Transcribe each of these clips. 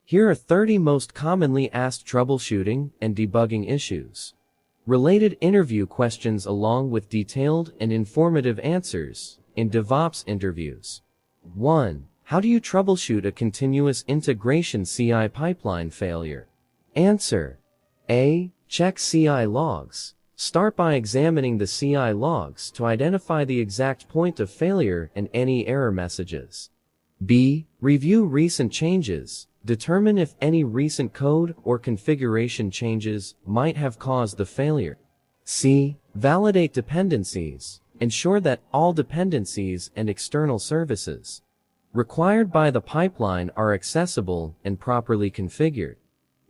Here are 30 most commonly asked troubleshooting and debugging issues. Related interview questions along with detailed and informative answers in DevOps interviews. 1. How do you troubleshoot a continuous integration CI pipeline failure? Answer. A. Check CI logs. Start by examining the CI logs to identify the exact point of failure and any error messages. B. Review recent changes. Determine if any recent code or configuration changes might have caused the failure. C. Validate dependencies. Ensure that all dependencies and external services required by the pipeline are accessible and properly configured.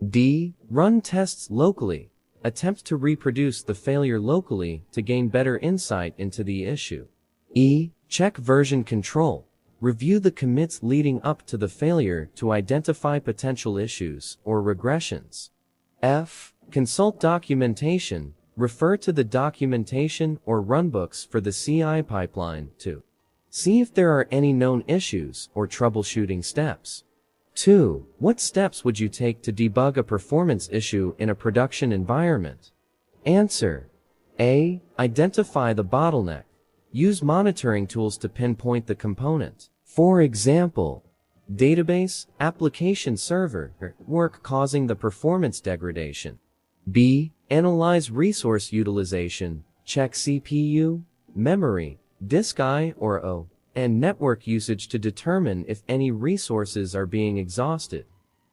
D. Run tests locally. Attempt to reproduce the failure locally to gain better insight into the issue. E. Check version control. Review the commits leading up to the failure to identify potential issues or regressions. F. Consult documentation. Refer to the documentation or runbooks for the CI pipeline to see if there are any known issues or troubleshooting steps. 2. What steps would you take to debug a performance issue in a production environment? Answer. A. Identify the bottleneck. Use monitoring tools to pinpoint the component. For example, database, application server, work causing the performance degradation. B. Analyze resource utilization. Check CPU, memory, disk I or O, and network usage to determine if any resources are being exhausted.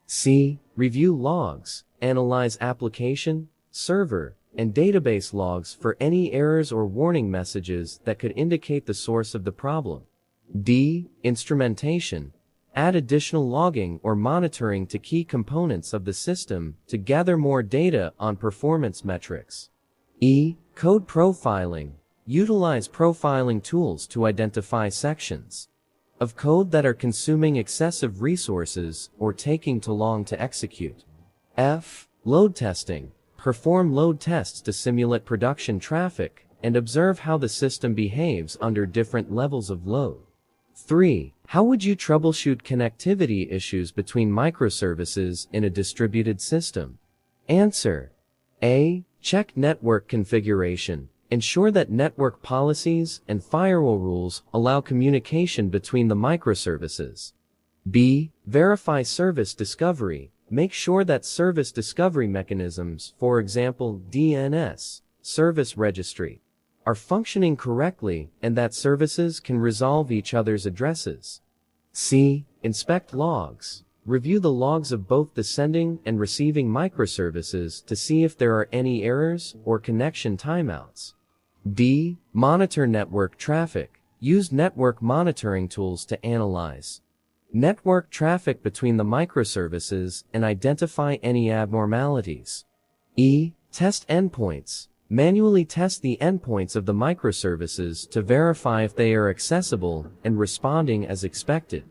C. Review logs. Analyze application, server, and database logs for any errors or warning messages that could indicate the source of the problem. D. Instrumentation. Add additional logging or monitoring to key components of the system to gather more data on performance metrics. E. Code profiling. Utilize profiling tools to identify sections of code that are consuming excessive resources or taking too long to execute. F. Load testing. Perform load tests to simulate production traffic and observe how the system behaves under different levels of load. 3. How would you troubleshoot connectivity issues between microservices in a distributed system? Answer. A. Check network configuration. Ensure that network policies and firewall rules allow communication between the microservices. B. Verify service discovery. Make sure that service discovery mechanisms, for example DNS, service registry, are functioning correctly and that services can resolve each other's addresses. C. Inspect logs. Review the logs of both the sending and receiving microservices to see if there are any errors or connection timeouts. D. Monitor network traffic. Use network monitoring tools to analyze network traffic between the microservices and identify any abnormalities. E. Test endpoints. Manually test the endpoints of the microservices to verify if they are accessible and responding as expected.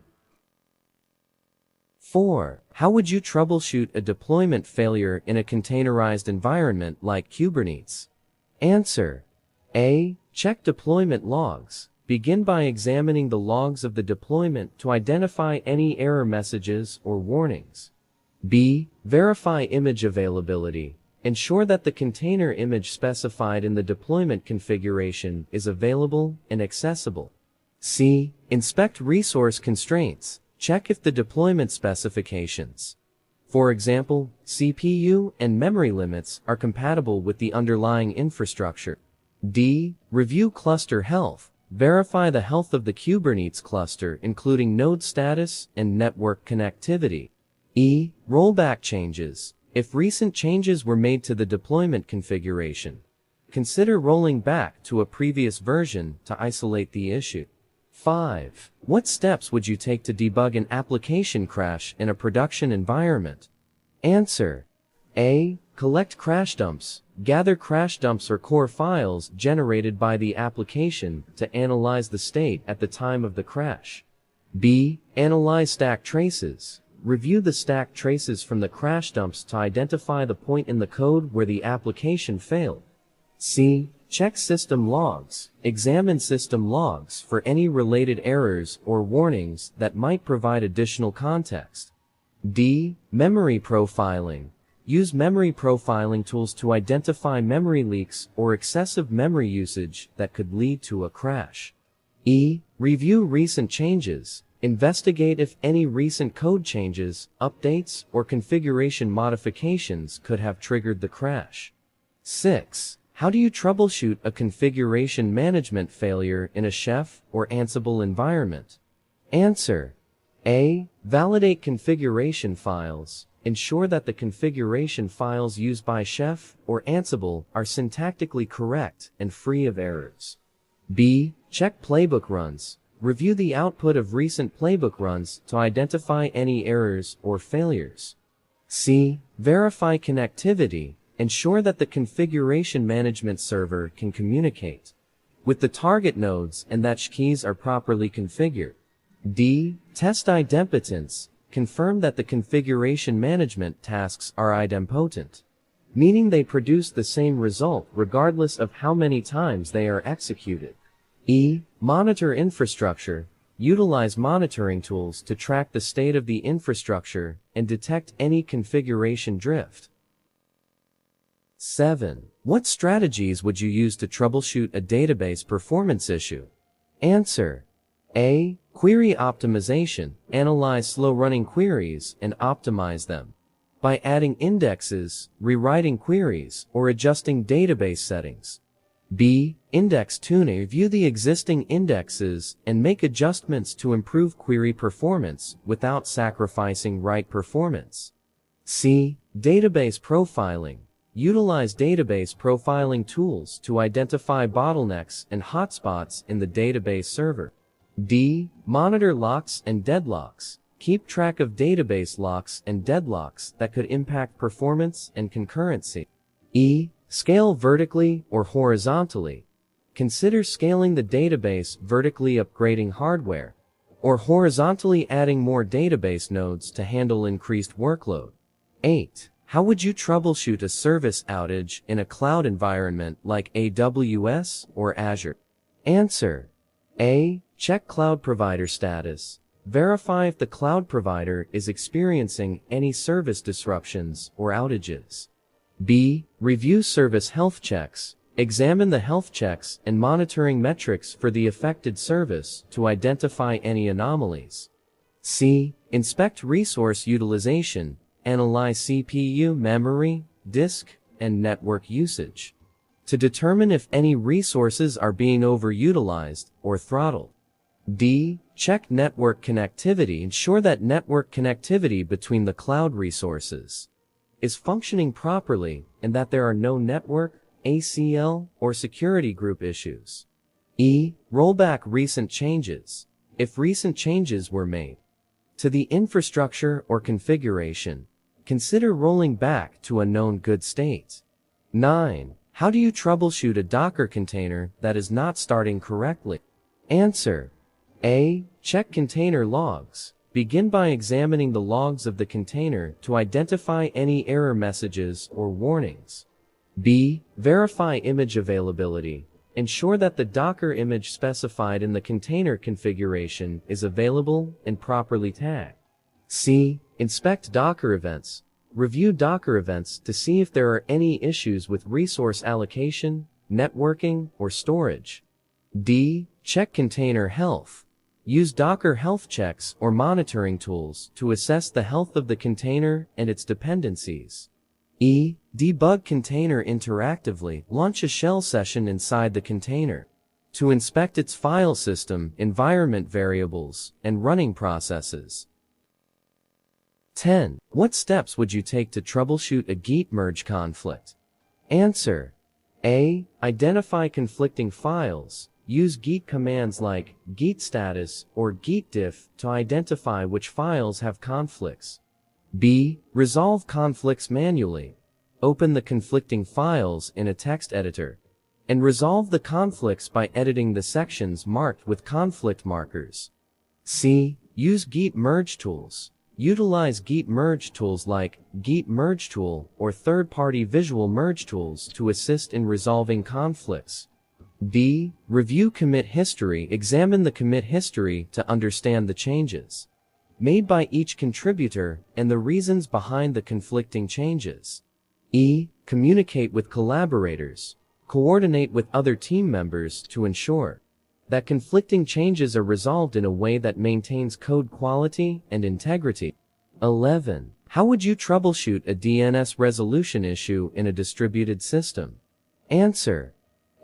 4. How would you troubleshoot a deployment failure in a containerized environment like Kubernetes? Answer. A. Check deployment logs. Begin by examining the logs of the deployment to identify any error messages or warnings. B. Verify image availability. Ensure that the container image specified in the deployment configuration is available and accessible. C. Inspect resource constraints. Check if the deployment specifications, for example, CPU and memory limits, are compatible with the underlying infrastructure. D. Review cluster health. Verify the health of the Kubernetes cluster, including node status and network connectivity. E. Rollback changes. If recent changes were made to the deployment configuration, consider rolling back to a previous version to isolate the issue. 5. What steps would you take to debug an application crash in a production environment? Answer. A. Collect crash dumps. Gather crash dumps or core files generated by the application to analyze the state at the time of the crash. B. Analyze stack traces. Review the stack traces from the crash dumps to identify the point in the code where the application failed. C. Check system logs. Examine system logs for any related errors or warnings that might provide additional context. D. Memory profiling. Use memory profiling tools to identify memory leaks or excessive memory usage that could lead to a crash. E. Review recent changes. Investigate if any recent code changes, updates, or configuration modifications could have triggered the crash. 6. How do you troubleshoot a configuration management failure in a Chef or Ansible environment? Answer. A. Validate configuration files. Ensure that the configuration files used by Chef or Ansible are syntactically correct and free of errors. B. Check playbook runs. Review the output of recent playbook runs to identify any errors or failures. C. Verify connectivity. Ensure that the configuration management server can communicate with the target nodes and that keys are properly configured. D. Test idempotence. Confirm that the configuration management tasks are idempotent, meaning they produce the same result regardless of how many times they are executed. E. Monitor infrastructure. Utilize monitoring tools to track the state of the infrastructure and detect any configuration drift. 7. What strategies would you use to troubleshoot a database performance issue? Answer. A. Query optimization. Analyze slow-running queries and optimize them by adding indexes, rewriting queries, or adjusting database settings. B. Index tuning. Review the existing indexes and make adjustments to improve query performance without sacrificing write performance. C. Database profiling. Utilize database profiling tools to identify bottlenecks and hotspots in the database server. D. Monitor locks and deadlocks. Keep track of database locks and deadlocks that could impact performance and concurrency. E. Scale vertically or horizontally. Consider scaling the database vertically, upgrading hardware, or horizontally adding more database nodes to handle increased workload. 8. How would you troubleshoot a service outage in a cloud environment like AWS or Azure? Answer. A. Check cloud provider status. Verify if the cloud provider is experiencing any service disruptions or outages. B. Review service health checks. Examine the health checks and monitoring metrics for the affected service to identify any anomalies. C. Inspect resource utilization. Analyze CPU, memory, disk, and network usage to determine if any resources are being overutilized or throttled. D. Check network connectivity. Ensure that network connectivity between the cloud resources is functioning properly and that there are no network, ACL, or security group issues. E. Roll back recent changes. If recent changes were made to the infrastructure or configuration, consider rolling back to a known good state. 9. How do you troubleshoot a Docker container that is not starting correctly? Answer. A. Check container logs. Begin by examining the logs of the container to identify any error messages or warnings. B. Verify image availability. Ensure that the Docker image specified in the container configuration is available and properly tagged. C. Inspect Docker events. Review Docker events to see if there are any issues with resource allocation, networking, or storage. D. Check container health. Use Docker health checks or monitoring tools to assess the health of the container and its dependencies. E. Debug container interactively. Launch a shell session inside the container to inspect its file system, environment variables, and running processes. 10. What steps would you take to troubleshoot a Git merge conflict? Answer. A. Identify conflicting files. Use Git commands like git status or git diff to identify which files have conflicts. B. Resolve conflicts manually. Open the conflicting files in a text editor and resolve the conflicts by editing the sections marked with conflict markers. C. Use Git merge tools. Utilize Git merge tools like Git merge tool or third-party visual merge tools to assist in resolving conflicts. D. Review commit history. Examine the commit history to understand the changes made by each contributor and the reasons behind the conflicting changes. E. Communicate with collaborators. Coordinate with other team members to ensure that conflicting changes are resolved in a way that maintains code quality and integrity. 11. How would you troubleshoot a DNS resolution issue in a distributed system? Answer.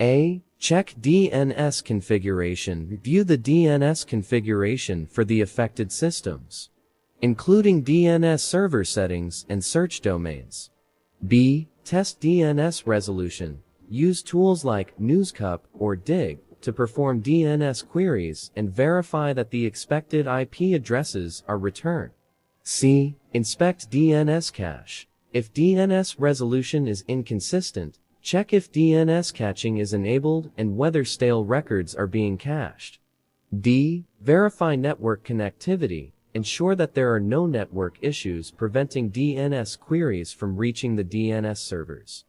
A. Check DNS configuration. View the DNS configuration for the affected systems, including DNS server settings and search domains. B. Test DNS resolution. Use tools like NewsCup or Dig to perform DNS queries and verify that the expected IP addresses are returned. C. Inspect DNS cache. If DNS resolution is inconsistent, check if DNS caching is enabled and whether stale records are being cached. D. Verify network connectivity. Ensure that there are no network issues preventing DNS queries from reaching the DNS servers.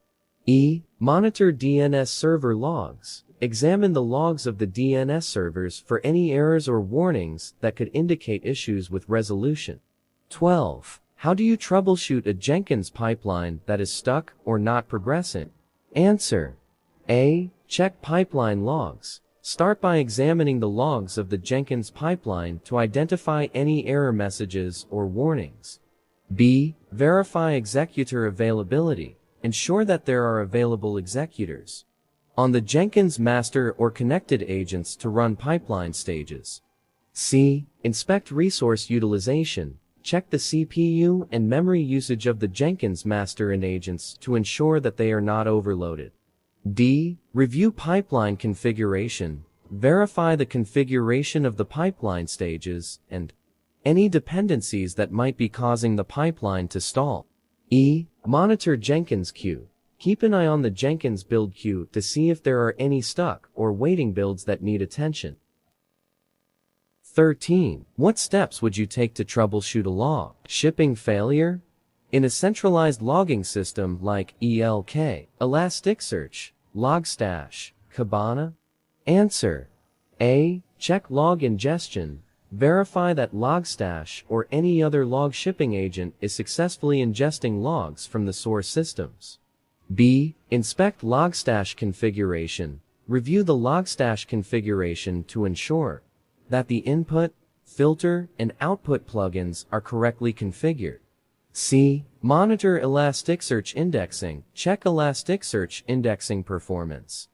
E. Monitor DNS server logs. Examine the logs of the DNS servers for any errors or warnings that could indicate issues with resolution. 12. How do you troubleshoot a Jenkins pipeline that is stuck or not progressing? Answer. A. Check pipeline logs. Start by examining the logs of the Jenkins pipeline to identify any error messages or warnings. B. Verify executor availability. Ensure that there are available executors on the Jenkins master or connected agents to run pipeline stages. C. Inspect resource utilization. Check the CPU and memory usage of the Jenkins master and agents to ensure that they are not overloaded. D. Review pipeline configuration. Verify the configuration of the pipeline stages and any dependencies that might be causing the pipeline to stall. E. Monitor Jenkins queue. Keep an eye on the Jenkins build queue to see if there are any stuck or waiting builds that need attention. 13. What steps would you take to troubleshoot a log shipping failure? In a centralized logging system like ELK, Elasticsearch, Logstash, Kibana? Answer. A. Check log ingestion. Verify that Logstash or any other log shipping agent is successfully ingesting logs from the source systems. B. Inspect Logstash configuration. Review the Logstash configuration to ensure that the input, filter, and output plugins are correctly configured. C. Monitor Elasticsearch indexing. Check Elasticsearch indexing performance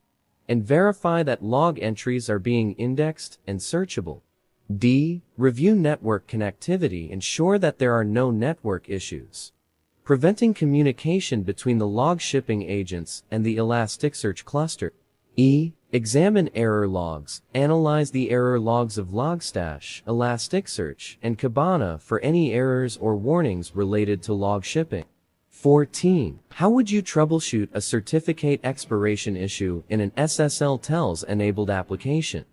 and verify that log entries are being indexed and searchable. D. Review network connectivity. Ensure that there are no network issues preventing communication between the log shipping agents and the Elasticsearch cluster. E. Examine error logs. Analyze the error logs of Logstash, Elasticsearch, and Kibana for any errors or warnings related to log shipping. 14. How would you troubleshoot a certificate expiration issue in an SSL tells enabled application?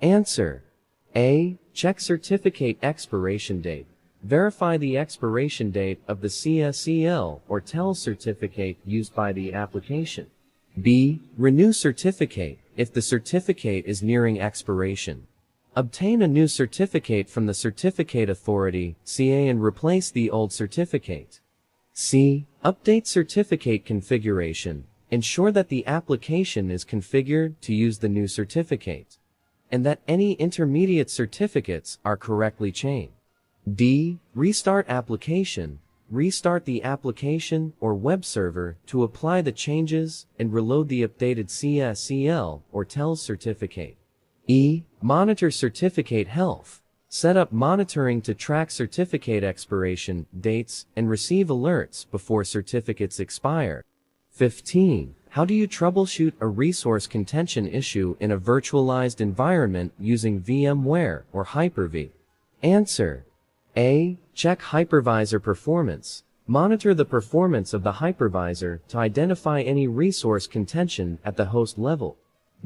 Answer. A. Check certificate expiration date. Verify the expiration date of the CSEL or tells certificate used by the application. B. Renew certificate. If the certificate is nearing expiration, obtain a new certificate from the certificate authority, CA, and replace the old certificate. C. Update certificate configuration. Ensure that the application is configured to use the new certificate, and that any intermediate certificates are correctly chained. D. Restart application. Restart the application or web server to apply the changes and reload the updated CSEL or tells certificate. E. Monitor certificate health. Set up monitoring to track certificate expiration dates and receive alerts before certificates expire. 15. How do you troubleshoot a resource contention issue in a virtualized environment using VMware or Hyper-V? Answer. A. Check hypervisor performance. Monitor the performance of the hypervisor to identify any resource contention at the host level.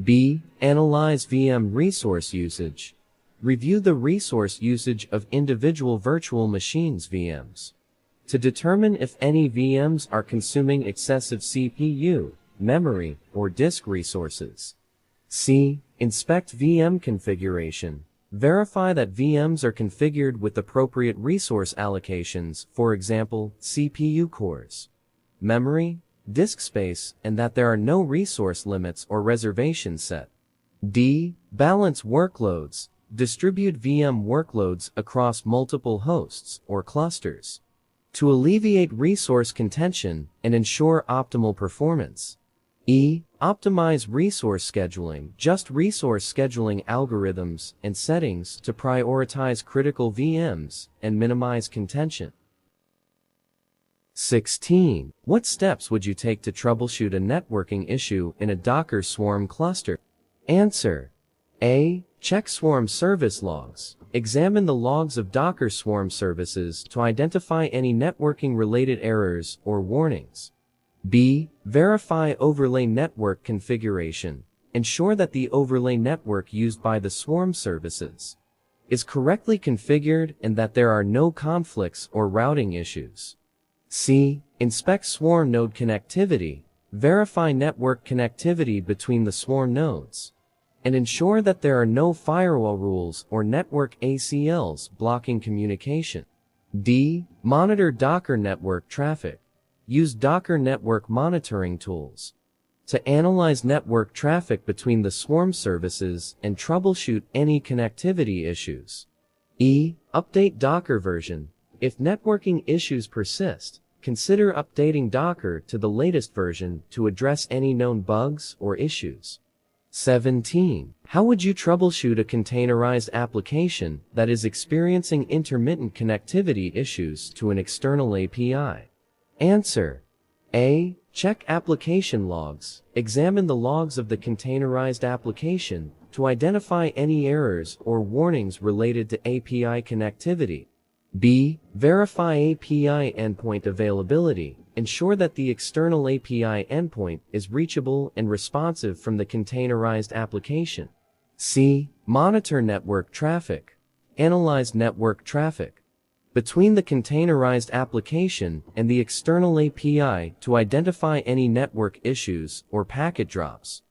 B. Analyze VM resource usage. Review the resource usage of individual virtual machines VMs to determine if any VMs are consuming excessive CPU, memory, or disk resources. C. Inspect VM configuration. verify that VMs are configured with appropriate resource allocations, for example, CPU cores, memory, disk space, and that there are no resource limits or reservations set. D. Balance workloads. Distribute VM workloads across multiple hosts or clusters to alleviate resource contention and ensure optimal performance. E. Optimize resource scheduling. Just resource scheduling algorithms and settings to prioritize critical VMs and minimize contention. 16. What steps would you take to troubleshoot a networking issue in a Docker Swarm cluster? Answer. A. Check Swarm service logs. Examine the logs of Docker Swarm services to identify any networking-related errors or warnings. B. Verify overlay network configuration. Ensure that the overlay network used by the Swarm services is correctly configured and that there are no conflicts or routing issues. C. Inspect Swarm node connectivity. Verify network connectivity between the Swarm nodes and ensure that there are no firewall rules or network ACLs blocking communication. D. Monitor Docker network traffic. Use Docker network monitoring tools to analyze network traffic between the Swarm services and troubleshoot any connectivity issues. E. Update Docker version. If networking issues persist, consider updating Docker to the latest version to address any known bugs or issues. 17. How would you troubleshoot a containerized application that is experiencing intermittent connectivity issues to an external API? Answer. A. Check application logs. Examine the logs of the containerized application to identify any errors or warnings related to API connectivity. B. Verify API endpoint availability. Ensure that the external API endpoint is reachable and responsive from the containerized application. C. Monitor network traffic. Analyze network traffic between the containerized application and the external API to identify any network issues or packet drops.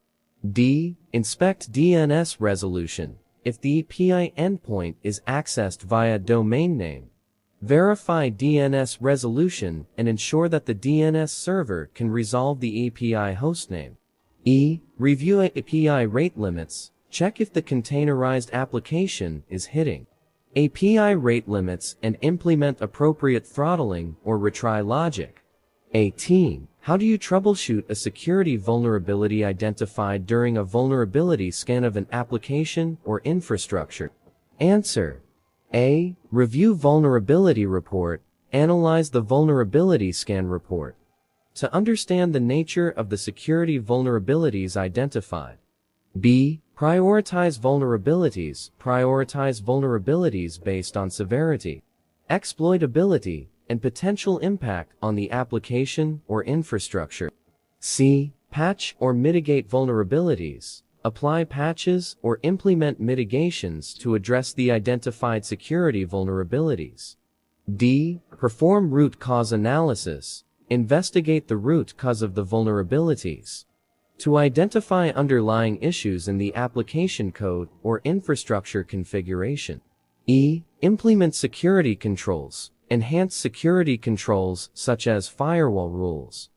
D. Inspect DNS resolution. If the API endpoint is accessed via domain name, verify DNS resolution and ensure that the DNS server can resolve the API hostname. E. Review API rate limits. Check if the containerized application is hitting API rate limits and implement appropriate throttling or retry logic. 18. How do you troubleshoot a security vulnerability identified during a vulnerability scan of an application or infrastructure? Answer. A. Review vulnerability report. Analyze the vulnerability scan report to understand the nature of the security vulnerabilities identified. B. Prioritize vulnerabilities. Prioritize vulnerabilities based on severity, exploitability, and potential impact on the application or infrastructure. C. Patch or mitigate vulnerabilities. Apply patches or implement mitigations to address the identified security vulnerabilities. D. Perform root cause analysis. Investigate the root cause of the vulnerabilities to identify underlying issues in the application code or infrastructure configuration. E. Implement security controls. Enhance security controls such as firewall rules,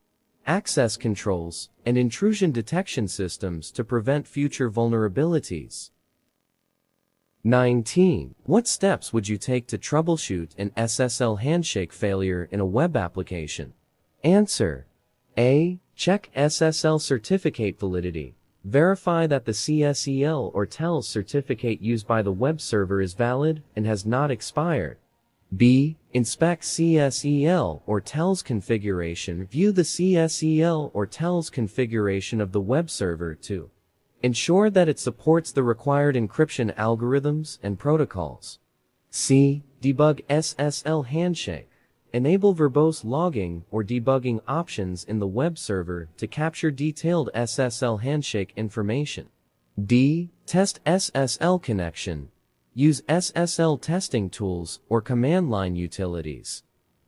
access controls, and intrusion detection systems to prevent future vulnerabilities. 19. What steps would you take to troubleshoot an SSL handshake failure in a web application? Answer. A. Check SSL certificate validity. Verify that the CSEL or TELS certificate used by the web server is valid and has not expired. B. Inspect CSEL or TELS configuration. View the CSEL or TELS configuration of the web server to ensure that it supports the required encryption algorithms and protocols. C. Debug SSL handshake. Enable verbose logging or debugging options in the web server to capture detailed SSL handshake information. D. Test SSL connection. Use SSL testing tools or command line utilities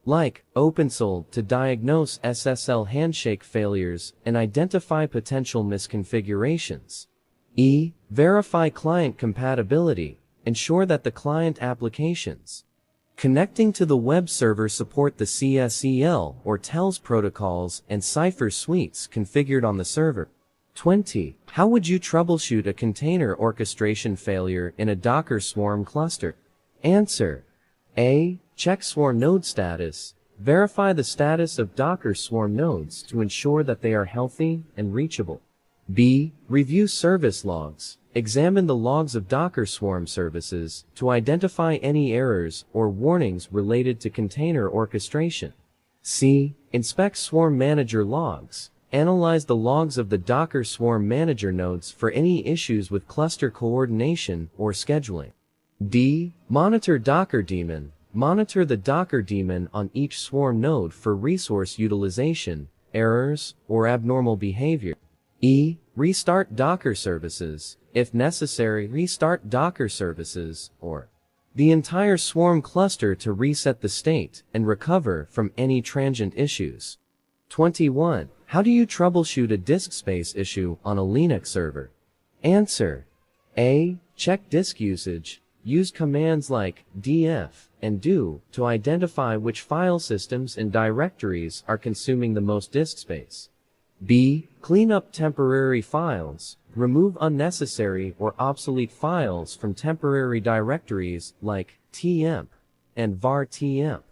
like OpenSol to diagnose SSL handshake failures and identify potential misconfigurations. E. Verify client compatibility. ensure that the client applications connecting to the web server support the CSEL or TELS protocols and cipher suites configured on the server. 20. How would you troubleshoot a container orchestration failure in a Docker Swarm cluster? Answer. A. Check Swarm node status. Verify the status of Docker Swarm nodes to ensure that they are healthy and reachable. B. Review service logs. Examine the logs of Docker Swarm services to identify any errors or warnings related to container orchestration. C. Inspect Swarm Manager logs. Analyze the logs of the Docker Swarm Manager nodes for any issues with cluster coordination or scheduling. D. Monitor Docker daemon. Monitor the Docker daemon on each Swarm node for resource utilization, errors, or abnormal behavior. E. Restart Docker services. If necessary, restart Docker services or the entire Swarm cluster to reset the state and recover from any transient issues. 21. How do you troubleshoot a disk space issue on a Linux server? Answer. A. Check disk usage. Use commands like df and do to identify which file systems and directories are consuming the most disk space. B. Clean up temporary files. Remove unnecessary or obsolete files from temporary directories like temp and var-temp.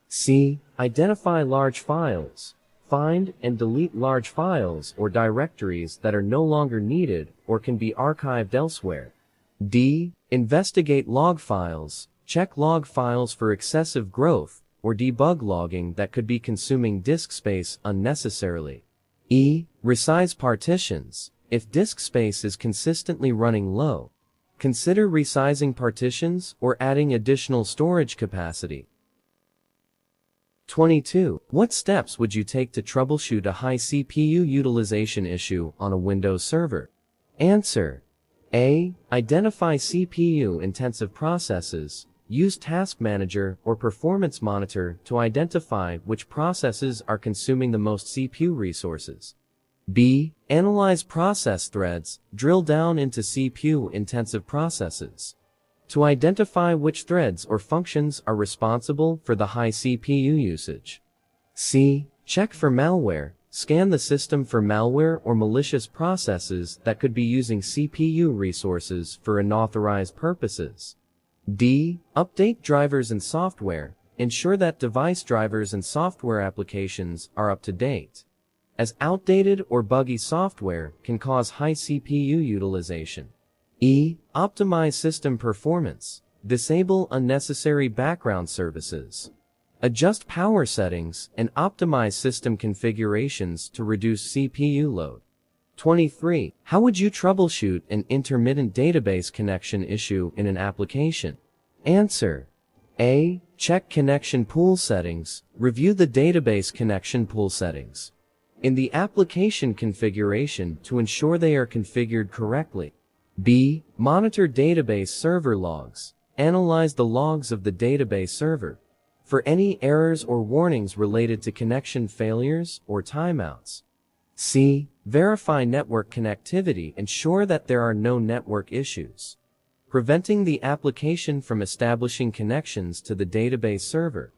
C. Identify large files. Find and delete large files or directories that are no longer needed or can be archived elsewhere. D. Investigate log files. Check log files for excessive growth or debug logging that could be consuming disk space unnecessarily. E. Resize partitions. If disk space is consistently running low, consider resizing partitions or adding additional storage capacity. 22. What steps would you take to troubleshoot a high CPU utilization issue on a Windows server? Answer. A. Identify CPU-intensive processes. Use Task Manager or Performance Monitor to identify which processes are consuming the most CPU resources. B. Analyze process threads. Drill down into CPU-intensive processes to identify which threads or functions are responsible for the high CPU usage. C. Check for malware. Scan the system for malware or malicious processes that could be using CPU resources for unauthorized purposes. D. Update drivers and software. Ensure that device drivers and software applications are up to date, as outdated or buggy software can cause high CPU utilization. E. Optimize system performance. Disable unnecessary background services. Adjust power settings and optimize system configurations to reduce CPU load. 23. How would you troubleshoot an intermittent database connection issue in an application? Answer. A. Check connection pool settings. Review the database connection pool settings in the application configuration to ensure they are configured correctly. B. Monitor database server logs. Analyze the logs of the database server for any errors or warnings related to connection failures or timeouts. C. Verify network connectivity. Ensure that there are no network issues preventing the application from establishing connections to the database server.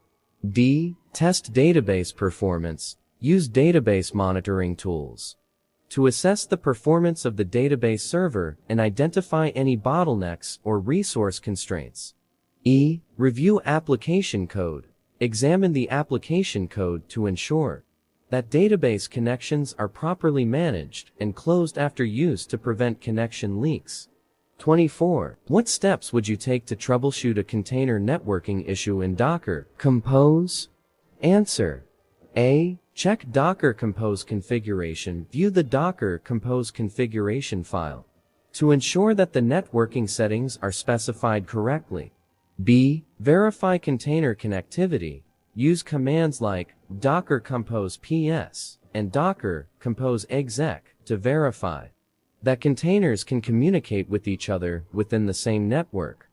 D. Test database performance. Use database monitoring tools to assess the performance of the database server and identify any bottlenecks or resource constraints. E. Review application code. Examine the application code to ensure that database connections are properly managed and closed after use to prevent connection leaks. 24. What steps would you take to troubleshoot a container networking issue in Docker Compose? Answer. A. Check Docker Compose configuration. View the Docker Compose configuration file to ensure that the networking settings are specified correctly. B. Verify container connectivity. Use commands like docker compose ps and docker compose exec to verify that containers can communicate with each other within the same network.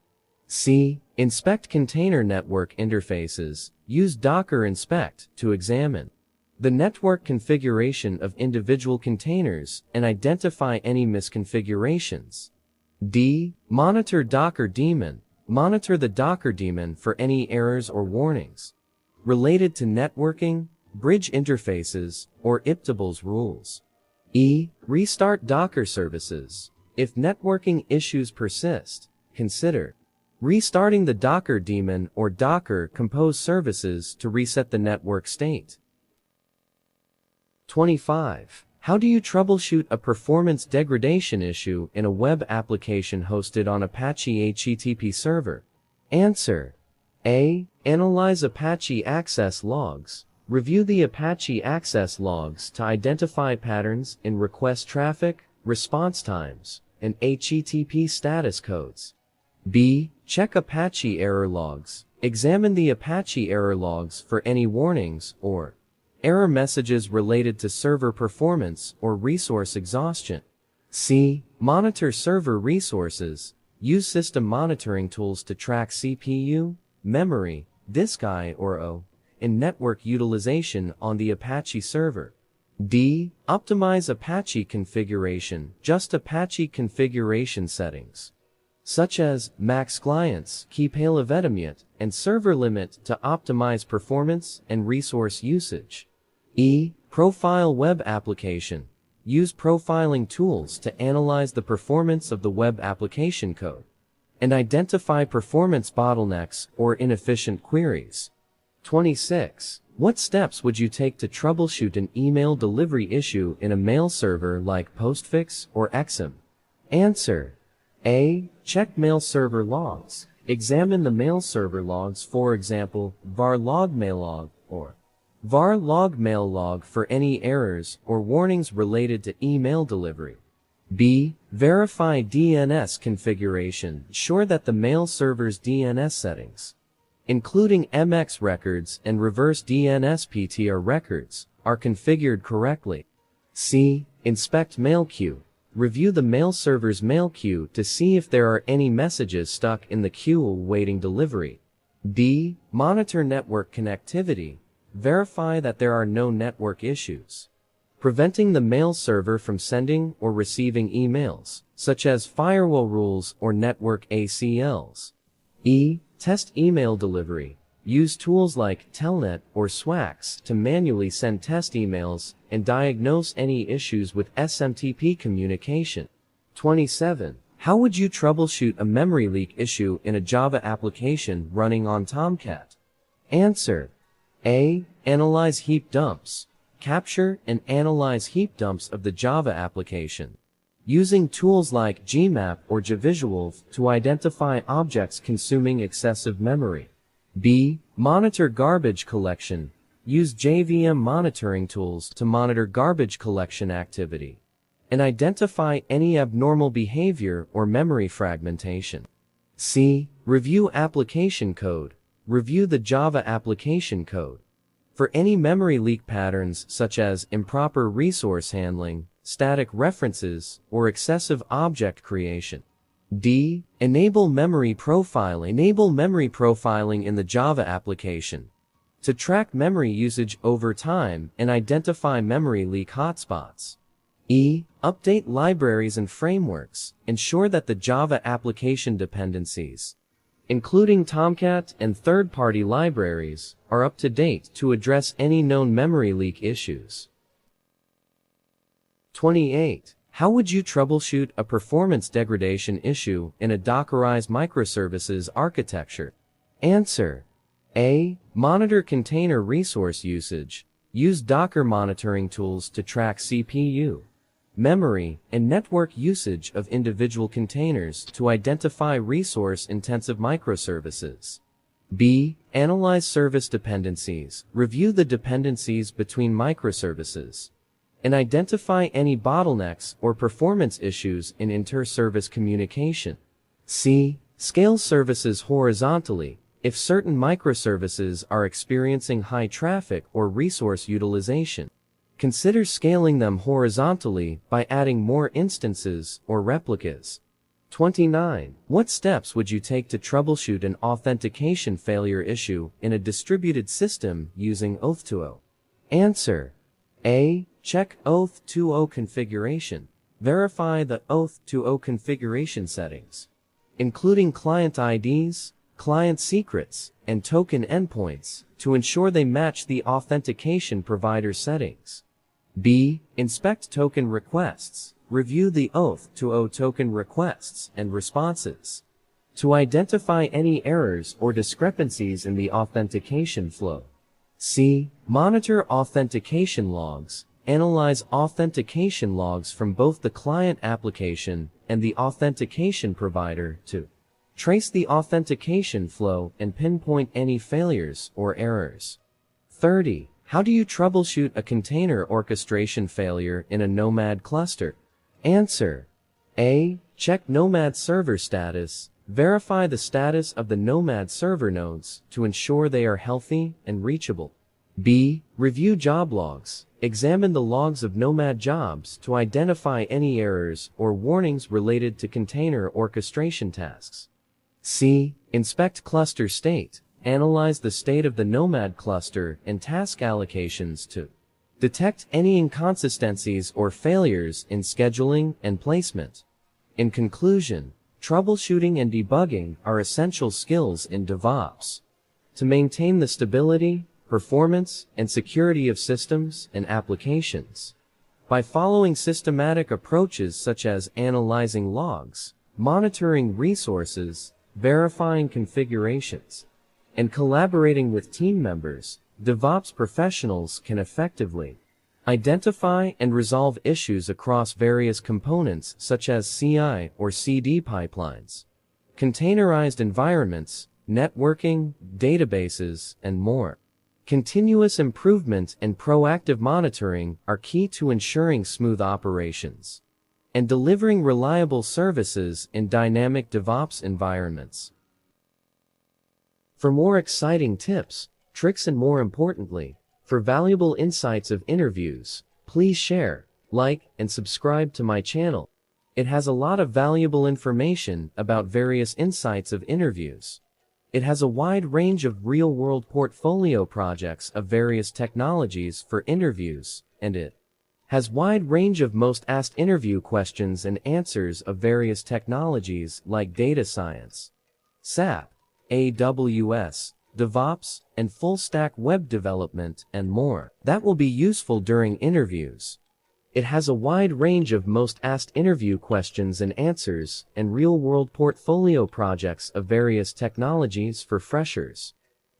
C. Inspect container network interfaces. Use Docker Inspect to examine the network configuration of individual containers and identify any misconfigurations. D. Monitor Docker daemon. Monitor the Docker daemon for any errors or warnings related to networking, bridge interfaces, or immutable rules. E. Restart Docker services. If networking issues persist, consider restarting the Docker daemon or Docker Compose services to reset the network state. 25. How do you troubleshoot a performance degradation issue in a web application hosted on Apache HTTP server? Answer. A. Analyze Apache access logs. Review the Apache access logs to identify patterns in request traffic, response times, and HTTP status codes. B. Check Apache error logs. Examine the Apache error logs for any warnings or error messages related to server performance or resource exhaustion. C. Monitor server resources. Use system monitoring tools to track CPU, memory, disk I or O, and network utilization on the Apache server. D. Optimize Apache configuration. Just Apache configuration settings, such as max clients, keep levitimate, and server limit to optimize performance and resource usage. E. Profile web application. Use profiling tools to analyze the performance of the web application code and identify performance bottlenecks or inefficient queries. 26. What steps would you take to troubleshoot an email delivery issue in a mail server like Postfix or Exim? Answer. A. Check mail server logs. Examine the mail server logs, for example, var log mail log or var log mail log for any errors or warnings related to email delivery. B. Verify DNS configuration. Ensure that the mail server's DNS settings, including MX records and reverse DNS PTR records, are configured correctly. C. Inspect mail queue. Review the mail server's mail queue to see if there are any messages stuck in the queue awaiting delivery. D. Monitor network connectivity. Verify that there are no network issues preventing the mail server from sending or receiving emails, such as firewall rules or network ACLs. E. Test email delivery. Use tools like Telnet or Swax to manually send test emails and diagnose any issues with SMTP communication. 27. How would you troubleshoot a memory leak issue in a Java application running on Tomcat? Answer. A. Analyze heap dumps. Capture and analyze heap dumps of the Java application using tools like Gmap or JVisual to identify objects consuming excessive memory. B. Monitor garbage collection. Use JVM monitoring tools to monitor garbage collection activity and identify any abnormal behavior or memory fragmentation. C. Review application code. Review the Java application code for any memory leak patterns such as improper resource handling, static references, or excessive object creation. D. Enable memory profiling. Enable memory profiling in the Java application to track memory usage over time and identify memory leak hotspots. E. Update libraries and frameworks. Ensure that the Java application dependencies, including Tomcat and third-party libraries, are up to date to address any known memory leak issues. 28. How would you troubleshoot a performance degradation issue in a Dockerized microservices architecture? Answer. A. Monitor container resource usage. Use Docker monitoring tools to track CPU, memory, and network usage of individual containers to identify resource-intensive microservices. B. Analyze service dependencies. Review the dependencies between microservices and identify any bottlenecks or performance issues in inter-service communication. C. Scale services horizontally. If certain microservices are experiencing high traffic or resource utilization, consider scaling them horizontally by adding more instances or replicas. 29. What steps would you take to troubleshoot an authentication failure issue in a distributed system using OAuth 2.0? Answer. A. Check OAuth 2.0 configuration. Verify the OAuth to O configuration settings, including client IDs, client secrets, and token endpoints, to ensure they match the authentication provider settings. B. Inspect token requests. Review the OAuth to O token requests and responses to identify any errors or discrepancies in the authentication flow. C. Monitor authentication logs. Analyze authentication logs from both the client application and the authentication provider to trace the authentication flow and pinpoint any failures or errors. 30. How do you troubleshoot a container orchestration failure in a Nomad cluster? Answer. A. Check Nomad server status. Verify the status of the Nomad server nodes to ensure they are healthy and reachable. B. Review job logs. Examine the logs of Nomad jobs to identify any errors or warnings related to container orchestration tasks. C. Inspect cluster state. Analyze the state of the Nomad cluster and task allocations to detect any inconsistencies or failures in scheduling and placement. In conclusion, troubleshooting and debugging are essential skills in DevOps to maintain the stability, performance, and security of systems and applications. By following systematic approaches such as analyzing logs, monitoring resources, verifying configurations, and collaborating with team members, DevOps professionals can effectively identify and resolve issues across various components such as CI or CD pipelines, containerized environments, networking, databases, and more. Continuous improvement and proactive monitoring are key to ensuring smooth operations and delivering reliable services in dynamic DevOps environments. For more exciting tips, tricks, and more importantly, for valuable insights of interviews, please share, like, and subscribe to my channel. It has a lot of valuable information about various insights of interviews. It has a wide range of real-world portfolio projects of various technologies for interviews, and it has wide range of most asked interview questions and answers of various technologies like data science, SAP, AWS, DevOps, and full-stack web development, and more, that will be useful during interviews. It has a wide range of most asked interview questions and answers, and real-world portfolio projects of various technologies for freshers,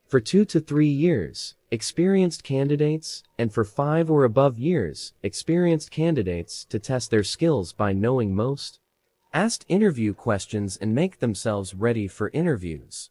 for 2 to 3 years, experienced candidates, and for 5 or above years, experienced candidates to test their skills by knowing most asked interview questions and make themselves ready for interviews.